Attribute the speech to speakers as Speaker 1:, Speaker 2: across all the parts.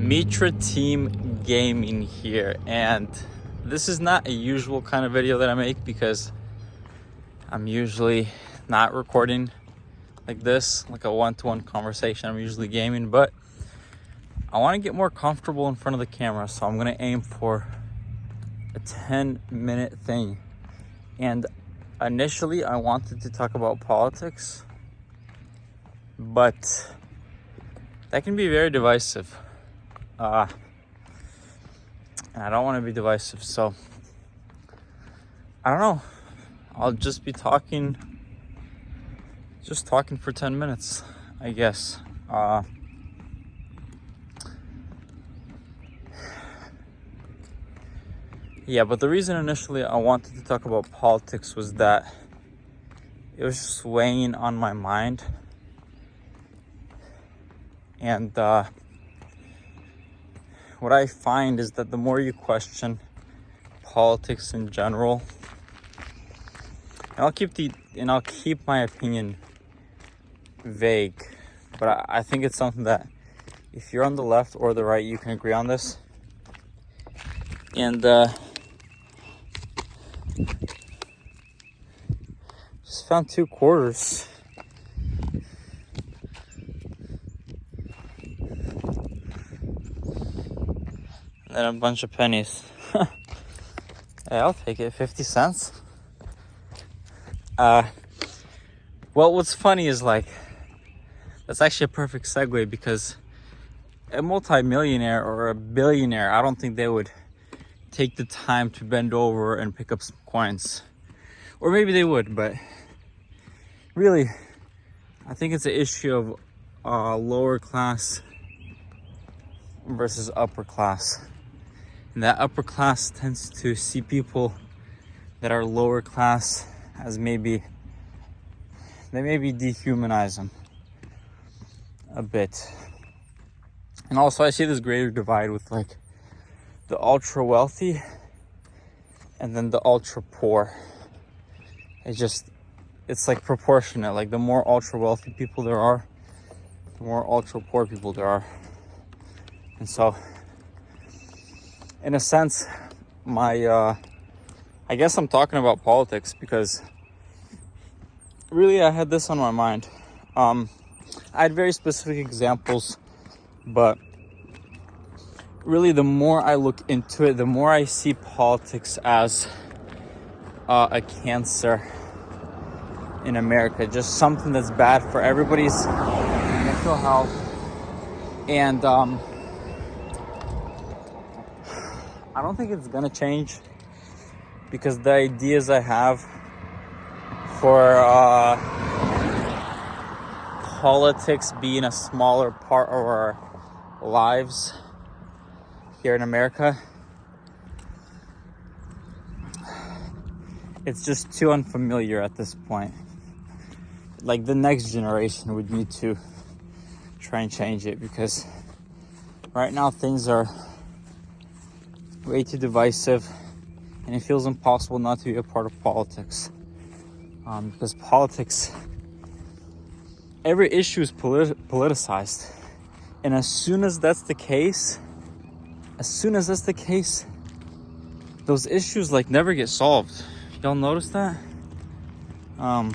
Speaker 1: Mitra Team Gaming here, and this is not a usual kind of video that I make because I'm usually not recording like this, like a one-to-one conversation. I'm usually gaming, but I want to get more comfortable in front of the camera, so I'm going to aim for a 10-minute thing. And initially I wanted to talk about politics, but that can be very divisive. And I don't want to be divisive, so I don't know. I'll just be talking for 10 minutes, I guess. Yeah, but the reason initially I wanted to talk about politics was that it was just weighing on my mind. And what I find is that the more you question politics in general, and I'll keep my opinion vague, but I think it's something that if you're on the left or the right, you can agree on this. And just found 2 quarters. And then a bunch of pennies. Hey, I'll take it. 50 cents. Well, what's funny is that's actually a perfect segue, because a multi-millionaire or a billionaire, I don't think they would take the time to bend over and pick up some coins. Or maybe they would, but really, I think it's an issue of lower class versus upper class. And that upper class tends to see people that are lower class as maybe dehumanize them a bit. And also I see this greater divide with the ultra wealthy and then the ultra poor. It's like proportionate. Like the more ultra wealthy people there are, the more ultra poor people there are. And so in a sense, I guess I'm talking about politics because really I had this on my mind. I had very specific examples, but really the more I look into it, the more I see politics as a cancer in America, just something that's bad for everybody's mental health. And I don't think it's gonna change, because the ideas I have for politics being a smaller part of our lives here in America, it's just too unfamiliar at this point. Like the next generation would need to try and change it, because right now things are way too divisive, and it feels impossible not to be a part of politics. Because politics, every issue is politicized. And as soon as that's the case, those issues never get solved. Y'all notice that? I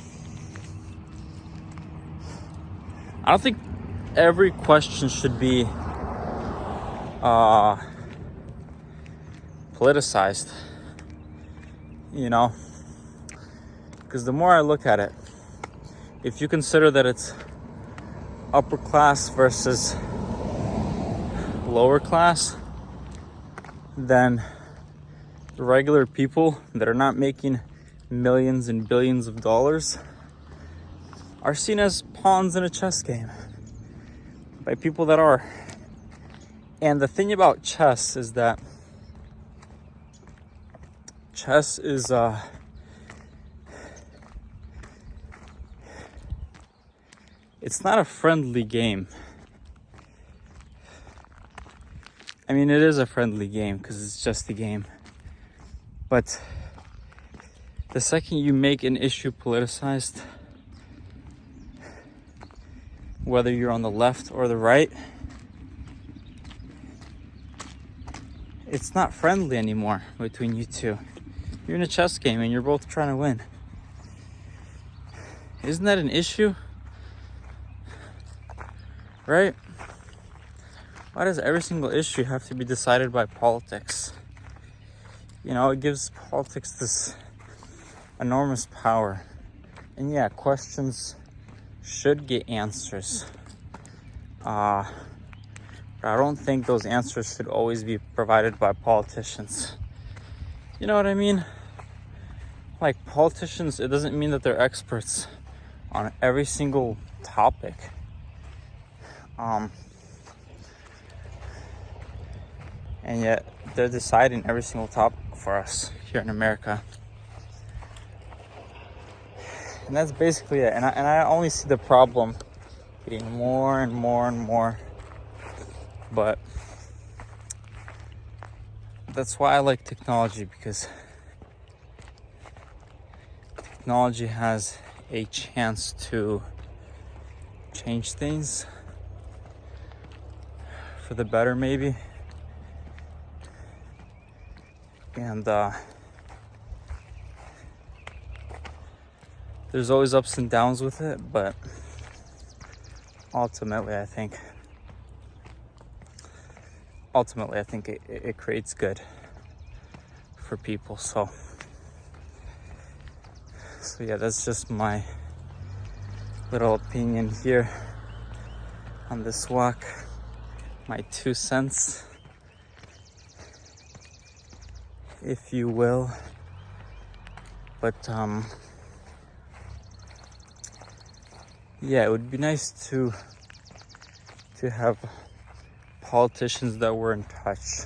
Speaker 1: don't think every question should be politicized, because the more I look at it, if you consider that it's upper class versus lower class, then the regular people that are not making millions and billions of dollars are seen as pawns in a chess game by people that are. And the thing about chess is that chess is it's not a friendly game. I mean, it is a friendly game because it's just a game. But the second you make an issue politicized, whether you're on the left or the right, it's not friendly anymore between you two. You're in a chess game and you're both trying to win. Isn't that an issue? Right? Why does every single issue have to be decided by politics? You know, it gives politics this enormous power. And yeah, questions should get answers. But I don't think those answers should always be provided by politicians. You know what I mean? Like, politicians, it doesn't mean that they're experts on every single topic. And yet they're deciding every single topic for us here in America. And that's basically it. And I only see the problem getting more and more and more. But that's why I like technology, because technology has a chance to change things for the better, maybe. And there's always ups and downs with it, but ultimately I think it creates good for people. So yeah, that's just my little opinion here on this walk, my 2 cents, if you will. But yeah, it would be nice to have politicians that were in touch.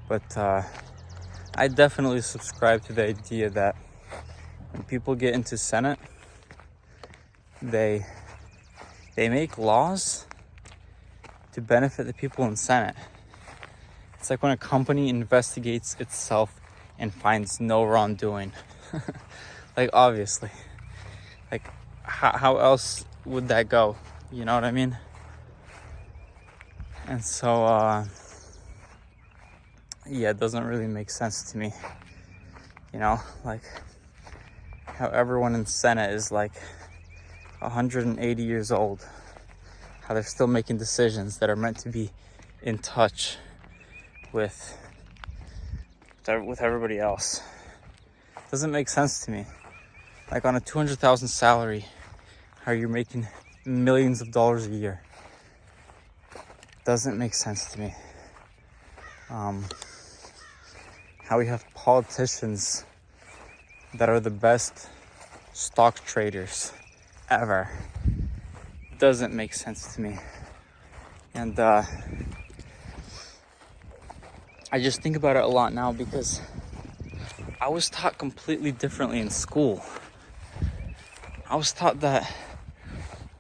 Speaker 1: But I definitely subscribe to the idea that when people get into Senate, they make laws to benefit the people in Senate. It's like when a company investigates itself and finds no wrongdoing. Like, obviously. Like, how else would that go? You know what I mean? And so, yeah, it doesn't really make sense to me. You know, like, how everyone in Senate is like 180 years old. How they're still making decisions that are meant to be in touch with everybody else. Doesn't make sense to me. Like, on a $200,000 salary, how you're making millions of dollars a year. Doesn't make sense to me. How we have politicians that are the best stock traders ever. Doesn't make sense to me. And I just think about it a lot now, because I was taught completely differently in school. I was taught that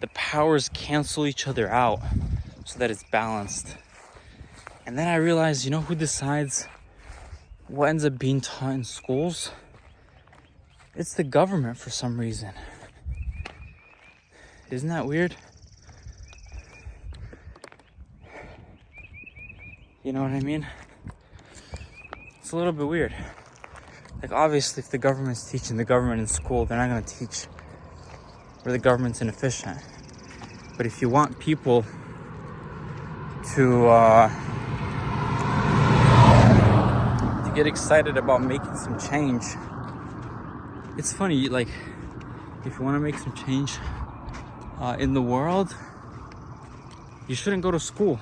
Speaker 1: the powers cancel each other out so that it's balanced. And then I realized, you know who decides what ends up being taught in schools? It's the government for some reason. Isn't that weird? You know what I mean? It's a little bit weird. Like, obviously, if the government's teaching the government in school, they're not going to teach where the government's inefficient. But if you want people to get excited about making some change, it's funny, like, if you want to make some change in the world, you shouldn't go to school.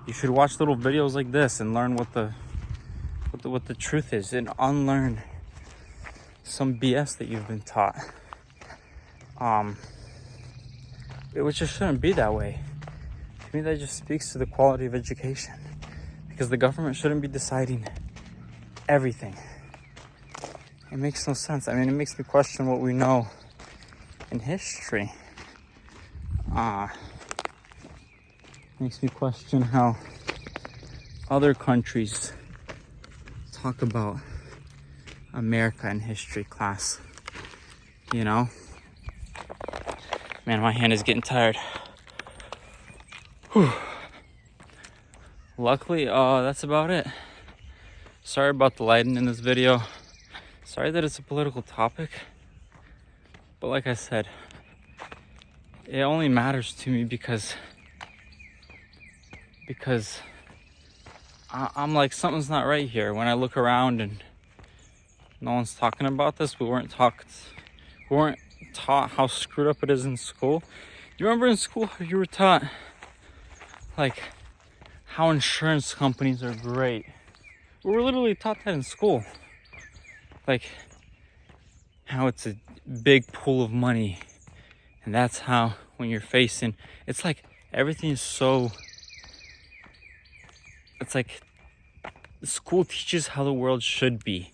Speaker 1: You should watch little videos like this and learn what the truth is, and unlearn some BS that you've been taught. Which just shouldn't be that way. To me, that just speaks to the quality of education, because the government shouldn't be deciding everything. It makes no sense. I mean, it makes me question what we know in history. Makes me question how other countries talk about America in history class. You know? Man, my hand is getting tired. Whew. luckily, that's about it. Sorry about the lighting in this video. Sorry that it's a political topic. But like I said, it only matters to me because I'm like, something's not right here. When I look around and no one's talking about this, we weren't taught how screwed up it is in school. You remember in school how you were taught like how insurance companies are great? We were literally taught that in school. Like how it's a big pool of money. And that's how when you're facing, it's like everything is so, it's like the school teaches how the world should be.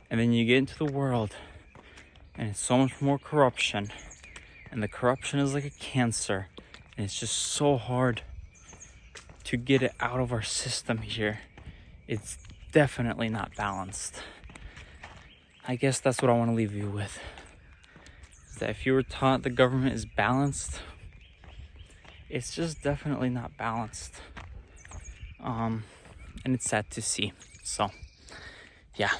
Speaker 1: And then you get into the world and it's so much more corruption. And the corruption is like a cancer. And it's just so hard to get it out of our system here. It's definitely not balanced. I guess that's what I want to leave you with. Is that if you were taught the government is balanced, it's just definitely not balanced. And it's sad to see. So, yeah.